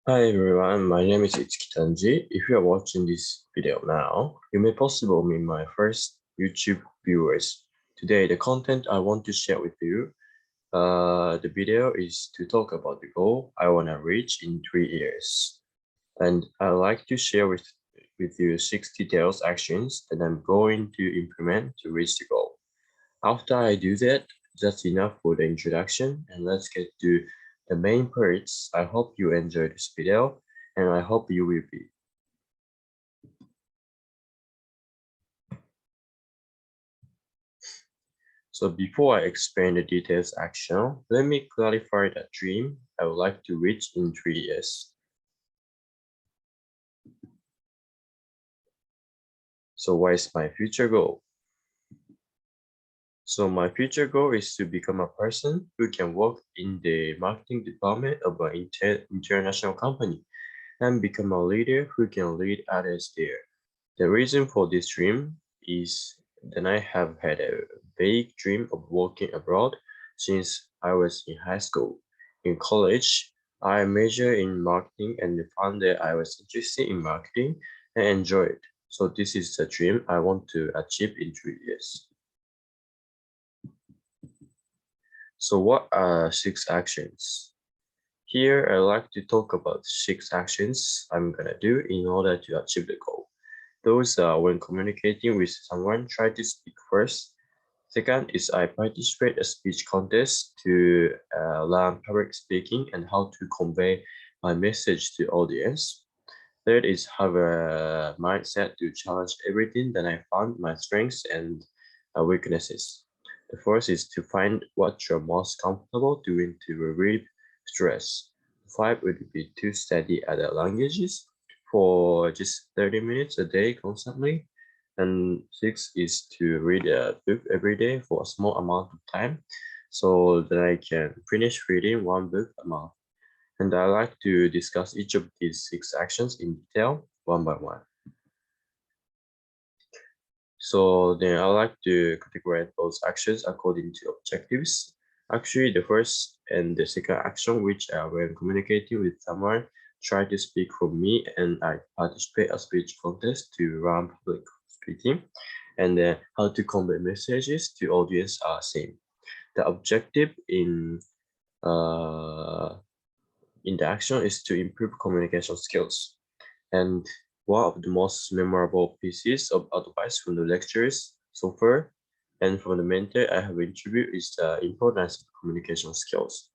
Hi everyone, my name is Ichikitanji. If you are watching this video now, you may possibly be my first YouTube viewers. Today, the content I want to share with you, the video is to talk about the goal I want to reach in 3 years. And I like to share with you 6 details actions that I'm going to implement to reach the goal. After I do that, that's enough for the introduction, and let's get to the main parts. I hope you enjoyed this video, and I hope you will be. So before I explain the details action, let me clarify the dream I would like to reach in 3 years. So what is my future goal? So my future goal is to become a person who can work in the marketing department of an international company and become a leader who can lead others there. The reason for this dream is that I have had a vague dream of working abroad since I was in high school. In college, I majored in marketing and found that I was interested in marketing and enjoyed it. So this is the dream I want to achieve in 3 years. So what are 6 actions? Here, I like to talk about 6 actions I'm gonna do in order to achieve the goal. Those are when communicating with someone, try to speak first. Second is I participate a speech contest to learn public speaking and how to convey my message to audience. Third is have a mindset to challenge everything that I found my strengths and weaknesses. The fourth is to find what you're most comfortable doing to relieve stress. Five would be to study other languages for just 30 minutes a day constantly. And six is to read a book every day for a small amount of time so that I can finish reading one book a month. And I like to discuss each of these 6 actions in detail, one by one. So then I like to categorize those actions according to objectives. Actually, the first and the second action, which are when communicating with someone, try to speak for me, and I participate a speech contest to run public speaking, and how to convey messages to audience are same. The objective in the action is to improve communication skills. And one of the most memorable pieces of advice from the lectures so far and from the mentor I have interviewed is the importance of communication skills.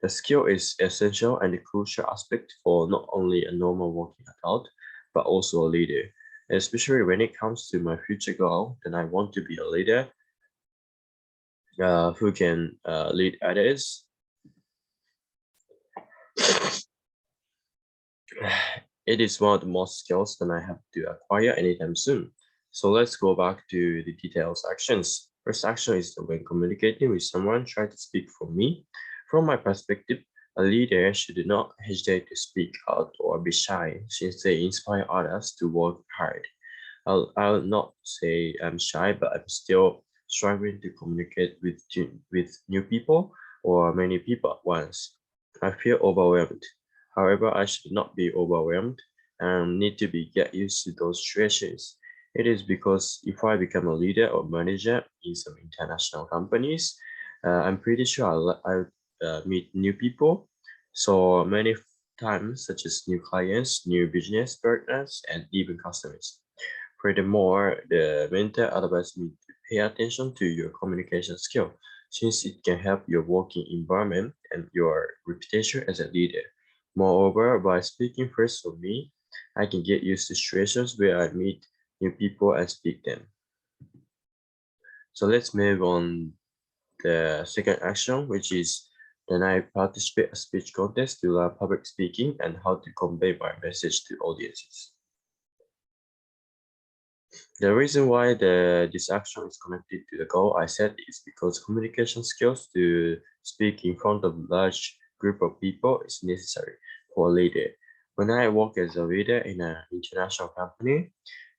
The skill is essential and a crucial aspect for not only a normal working adult, but also a leader. And especially when it comes to my future goal, then I want to be a leader who can lead others. It is one of the most skills that I have to acquire anytime soon. So let's go back to the details actions. First action is when communicating with someone, try to speak for me. From my perspective, a leader should not hesitate to speak out or be shy since they inspire others to work hard. I'll not say I'm shy, but I'm still struggling to communicate with new people or many people at once. I feel overwhelmed. However, I should not be overwhelmed and need to get used to those situations. It is because if I become a leader or manager in some international companies, I'm pretty sure I'll meet new people. So many times, such as new clients, new business partners, and even customers. Furthermore, the mentor advised me to pay attention to your communication skill, since it can help your working environment and your reputation as a leader. Moreover, by speaking first for me, I can get used to situations where I meet new people and speak them. So let's move on the second action, which is then I participate a speech contest to learn public speaking and how to convey my message to audiences. The reason why this action is connected to the goal I set is because communication skills to speak in front of a large group of people is necessary for a leader. When I work as a leader in an international company,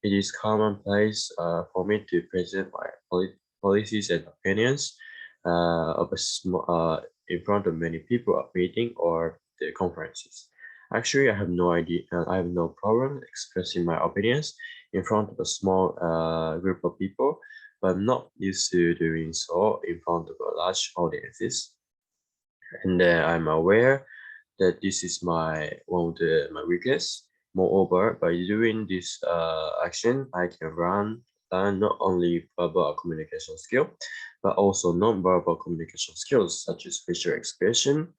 it is commonplace for me to present my policies and opinions in front of many people at meeting or the conferences. Actually, I have no idea. I have no problem expressing my opinions in front of a small group of people, but I'm not used to doing so in front of a large audiences. And I'm aware that this is one of my weakness. Moreover, by doing this action, I can learn not only verbal communication skill, but also non-verbal communication skills such as facial expression.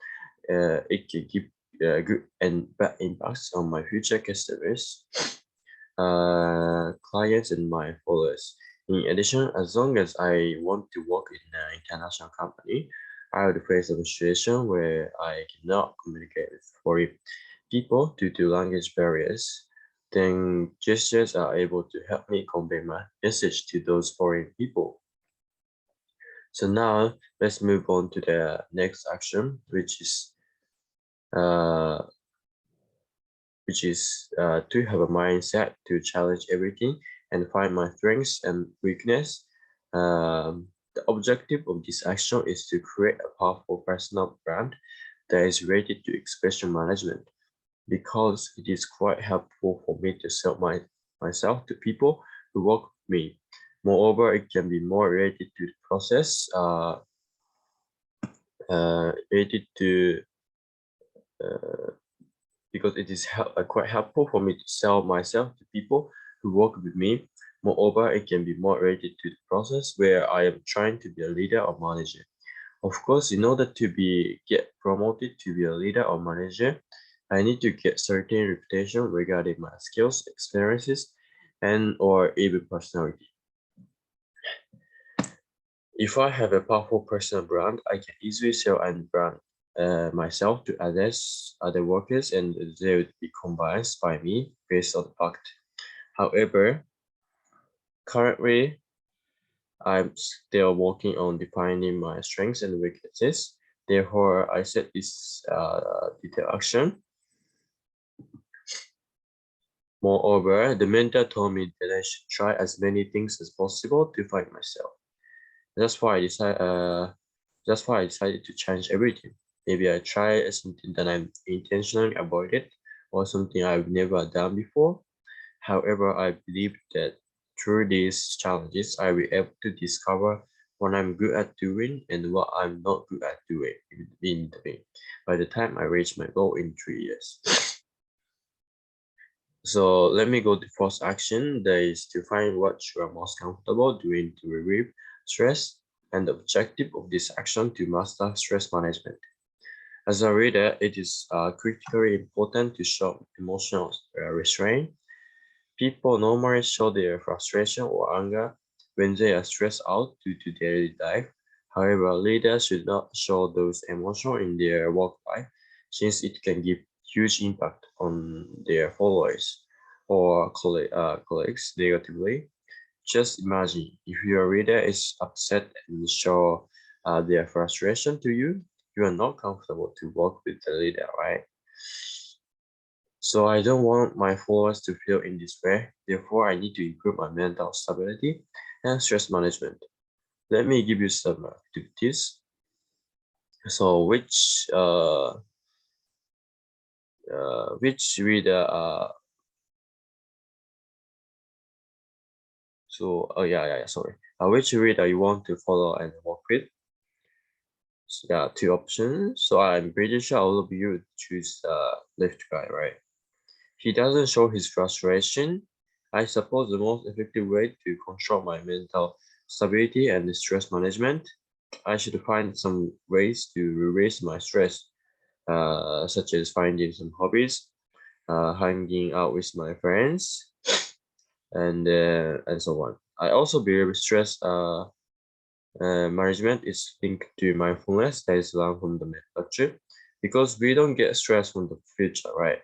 It can give good and bad impacts on my future customers, clients, and my followers. In addition, as long as I want to work in an international company, I would face a situation where I cannot communicate with foreign people due to language barriers. Then gestures are able to help me convey my message to those foreign people. So now let's move on to the next action, uh, to have a mindset to challenge everything and find my strengths and weakness. The objective of this action is to create a powerful personal brand that is related to expression management because it is quite helpful for me to sell myself to people who work with me. Moreover, it can be more related to the process, related to uh, because it is quite helpful for me to sell myself to people who work with me. Moreover, it can be more related to the process where I am trying to be a leader or manager. Of course, in order to get promoted to be a leader or manager, I need to get certain reputation regarding my skills, experiences, and or even personality. If I have a powerful personal brand, I can easily sell and brand myself to other workers, and they would be convinced by me based on the fact. However, currently I'm still working on defining my strengths and weaknesses. Therefore, I set this detailed action. Moreover, the mentor told me that I should try as many things as possible to find myself. That's why I decided. That's why I decided to change everything. Maybe I try something that I'm intentionally avoided or something I've never done before. However, I believe that through these challenges, I will be able to discover what I'm good at doing and what I'm not good at doing in between by the time I reach my goal in 3 years. So let me go to first action. That is to find what you are most comfortable doing to relieve stress and the objective of this action to master stress management. As a reader, it is critically important to show emotional restraint. People normally show their frustration or anger when they are stressed out due to daily life. However, leaders should not show those emotions in their work life since it can give huge impact on their followers or colleagues negatively. Just imagine if your reader is upset and show their frustration to you, you are not comfortable to work with the leader, right? So I don't want my followers to feel in this way. Therefore, I need to improve my mental stability and stress management. Let me give you some activities. So which reader sorry. Which reader you want to follow and work with? So, yeah, two options. So I'm pretty sure all of you choose left guy, right? He doesn't show his frustration. I suppose the most effective way to control my mental stability and stress management, I should find some ways to release my stress, such as finding some hobbies, hanging out with my friends, and so on. I also believe stress management is linked to mindfulness that is learned from the lecture, because we don't get stress from the future, right?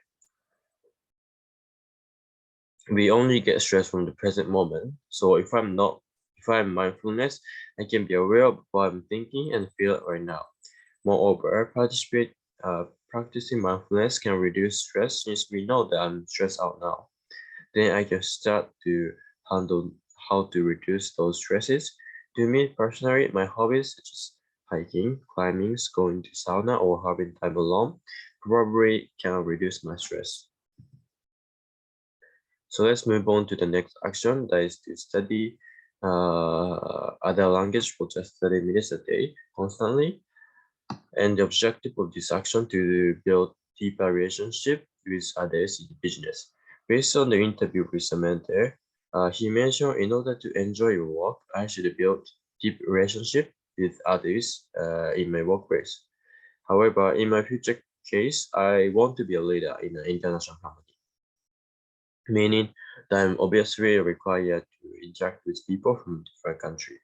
We only get stress from the present moment. So if I'm mindfulness, I can be aware of what I'm thinking and feel right now. Moreover, practicing mindfulness can reduce stress since we know that I'm stressed out now. Then I can start to handle how to reduce those stresses. To me personally, my hobbies such as hiking, climbing, going to sauna, or having time alone probably can reduce my stress. So let's move on to the next action, that is to study other language for just 30 minutes a day constantly. And the objective of this action to build deeper relationship with others in business. Based on the interview with the mentor, he mentioned in order to enjoy your work, I should build deep relationship with others in my workplace. However, in my future case, I want to be a leader in an international company, meaning that I'm obviously required to interact with people from different countries.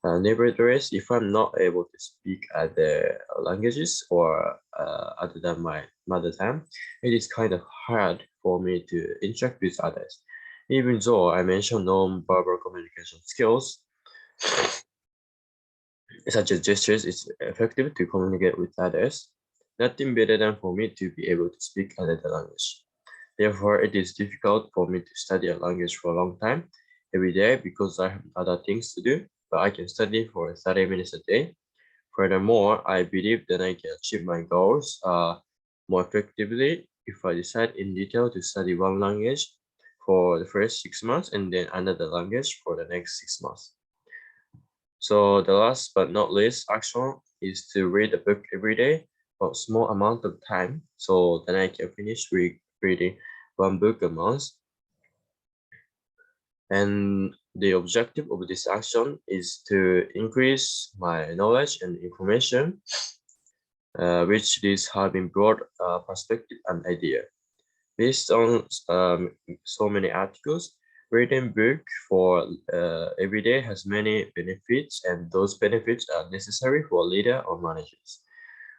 Nevertheless, if I'm not able to speak other languages or other than my mother tongue, it is kind of hard for me to interact with others. Even though I mentioned non-verbal communication skills, such as gestures, is effective to communicate with others. Nothing better than for me to be able to speak another language. Therefore, it is difficult for me to study a language for a long time every day because I have other things to do, but I can study for 30 minutes a day. Furthermore, I believe that I can achieve my goals more effectively if I decide in detail to study one language for the first 6 months and then another language for the next 6 months. So the last but not least action is to read a book every day for a small amount of time so then I can finish reading one book a month. And the objective of this action is to increase my knowledge and information, which these have been broad perspective and idea. Based on so many articles, reading book for every day has many benefits, and those benefits are necessary for leader or managers.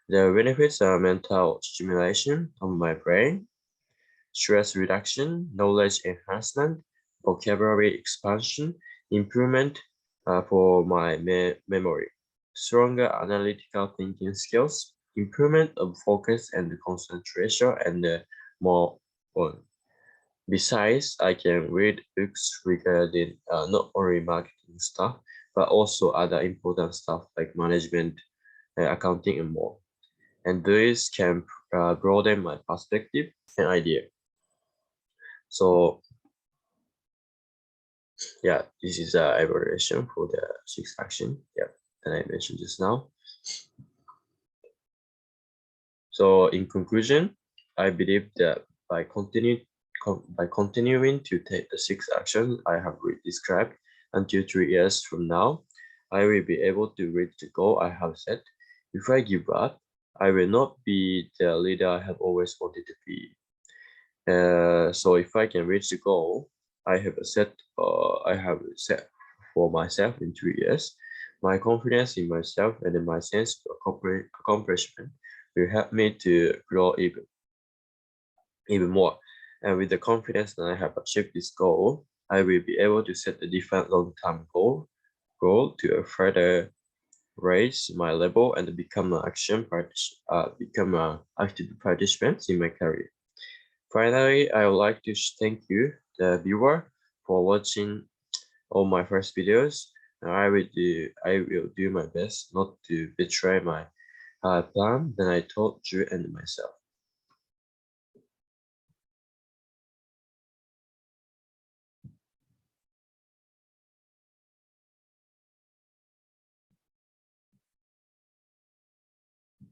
The benefits are mental stimulation of my brain, stress reduction, knowledge enhancement, vocabulary expansion, improvement for my memory, stronger analytical thinking skills, improvement of focus and concentration, and more on. Besides, I can read books regarding not only marketing stuff, but also other important stuff like management, accounting, and more. And this can broaden my perspective and idea. So yeah, this is a evaluation for the sixth action. Yeah, that I mentioned just now. So in conclusion, I believe that by continuing to take the six actions I have described until 3 years from now, I will be able to reach the goal I have set. If I give up, I will not be the leader I have always wanted to be. So if I can reach the goal I have set for myself in 3 years, my confidence in myself and in my sense of accomplishment will help me to grow even more. And with the confidence that I have achieved this goal, I will be able to set a different long-term goal to further raise my level and become an active participant in my career. Finally, I would like to thank you, the viewer, for watching all my first videos. I will do my best not to betray my plan that I told you and myself.